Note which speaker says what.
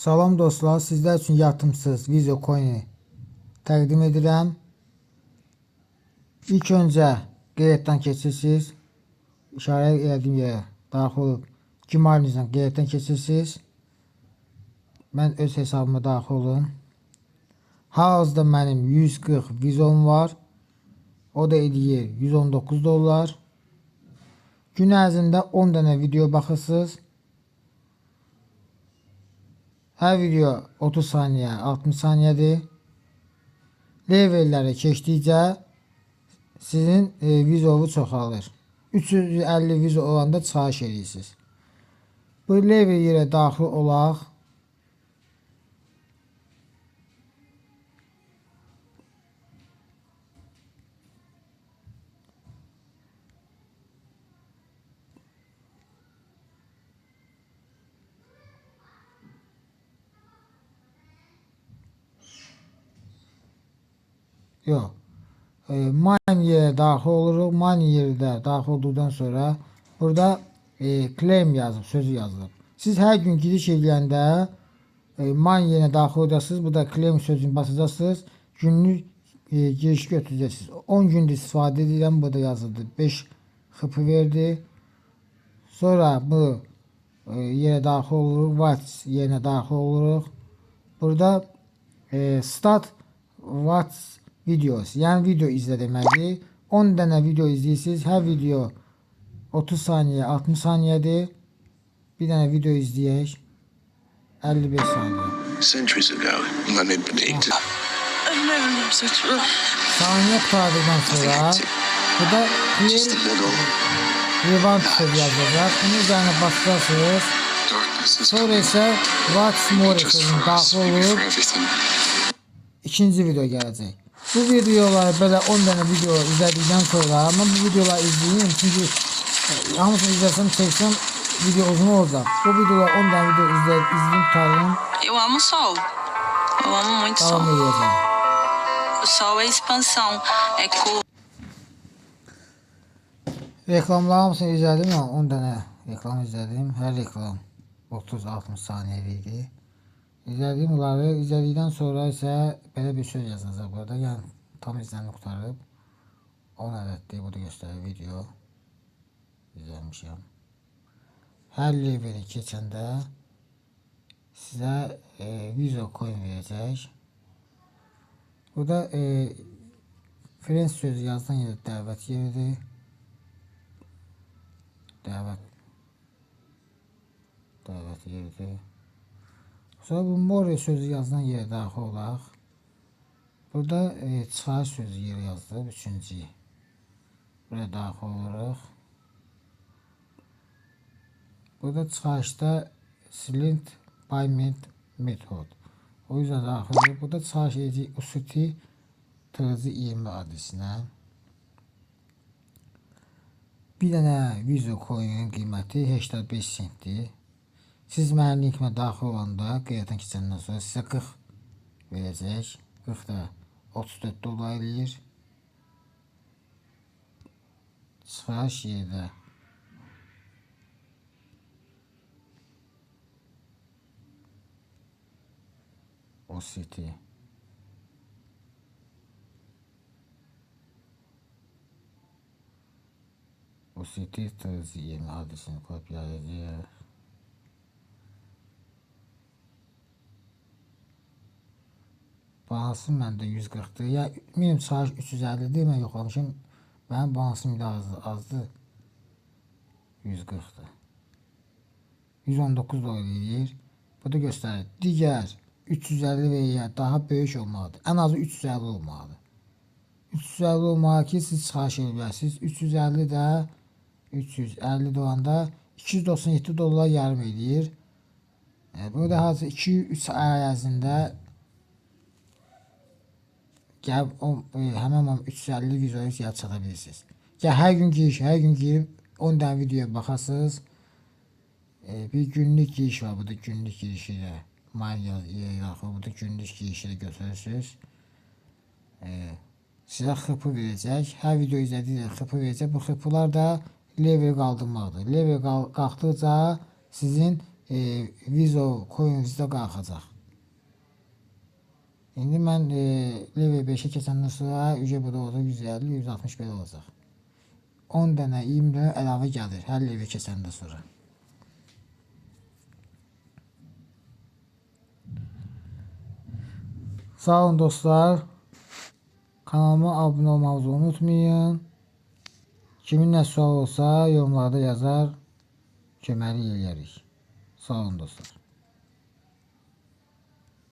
Speaker 1: Salam dostlar, sizler üçün yatımsız video coin'i təqdim edirəm. İlk öncə qeyrətdən keçirsiniz. İşarə edədiyim yerə daxil olub Gmail-inizdən qeyrətdən keçirsiniz. Mən öz hesabıma daxil olun. Hal-hazırda mənim 140 vizom var. O da edir $119. Gün ərzində 10 dənə video baxırsınız. Hər video 30 saniyə, 60 saniyədir. Levelləri keçdikcə sizin vizovu çoxalır. 350 vizo olanda çıxarış edirsiniz. Bu level yerə daxil olaq. Yox. Mine yerə daxil oluruq. Mine yerdə daxil olduqdan sonra burada claim yazıb, sözü yazılıb. Siz hər gün giriş edəndə mine yerinə daxil olacaqsınız. Burada claim sözünü basacaqsınız. Günlük giriş götürəcəksiniz. 10 gündür istifadə edirəm. Burada yazıldı. 5 xp verdi. Sonra bu yerə daxil oluruq. Watch yerinə daxil oluruq. Burada start watch videos, yəni video izlə deməkdir. 10 dənə video izləyirsiniz. Hər video 30 saniyə, 60 saniyədir. Bir dənə video izləyək. 55 saniyə.
Speaker 2: Centuries ago, money beneath.
Speaker 1: Saniyə qurtardıqdan sonra burada
Speaker 2: Just a little.
Speaker 1: revan sözü yazılacaq. Bunun üzərinə basacaqsınız. Sonra isə watch more sözünü daxil olub ikinci video gələcək. Bu videoları böyle 10 tane video izledikten sonra ama bu videoları izleyeyim çünkü hamısını izlesem çeksem video uzun olacak. Bu videolar 10 tane video izleyeyim tutarım.
Speaker 3: Eu amo sol. Eu amo muito sol.
Speaker 1: Devam edeceğim.
Speaker 3: O sol é expansão, é cor.
Speaker 1: Reklamlar hamısını izledim ya 10 tane reklam izledim. Her reklam 30-60 saniyeydi. İzlədiyim onları izlədikdən sonra isə belə bir söz yazılacaq burada. Yəni tam izlənimi qurtarıb 10 ədəddir. Bu da göstərir video. İzləmişəm. Hər leveli keçəndə sizə video coin verəcək. Burada friends sözü yazılan yerdə dəvət yeridir. Dəvət yeridir. Sonra bu more sözü yazılan yerə daxil olaq. Burada çıxarış sözü yeri yazılıb. Üçüncü. Buraya daxil oluruq. Burada çıxarışda select payment method. O yüzden daxil olub. Burada çıxarış edəcək UST TZ20 adresinə. Bir dənə video coin'in qiyməti 85 centdir. Siz mənim linkimə daxil olanda qeyrətdən keçəndən sonra sizə 40 verəcək. 40 da 34 dolar eləyir. Çıxarış yerdə OCT TZ20 adresini kopyalayacağıq. Balansım məndə 140'dır. Ya minimum çıxarış 350'dir. Mən yoxlamışım. Mənim balansım da azdır. 140'dır. 119 dolar eləyir. Bu da göstərir. Digər 350 və ya daha böyük olmalıdır. Ən azı 350 olmalıdır. 350 olmalı ki siz çıxarış edə bilərsiniz. 350 də 350 olanda 297 dolar yarım eləyir. Burada hazır 2-3 ay ərzində gəlib həmən 350 videoyu çıxa bilirsiniz. Ya hər gün girib 10 dənə videoya baxasınız. Bir günlük giriş var. Burada günlük girişi ilə burada günlük girişi ilə götürürsünüz. Sizə xıpı verəcək. Hər video izlədikdə xıpı verəcək. Bu xıpılar da level qaldırmaqdır. Level qalxdıqca sizin Vizo coinizdə qalxacaq. İndi mən level 5-ə keçəndən sonra ücə bu da olacaq 150, 160 belə olacaq. 10 dənə, 20 dənə əlavə gəlir hər level keçəndən sonra. Sağ olun dostlar. Kanalıma abunə olmağınızı unutmayın. Kimin nə sual olsa yorumlarda yazar, köməlik eləyərik. Sağ olun dostlar.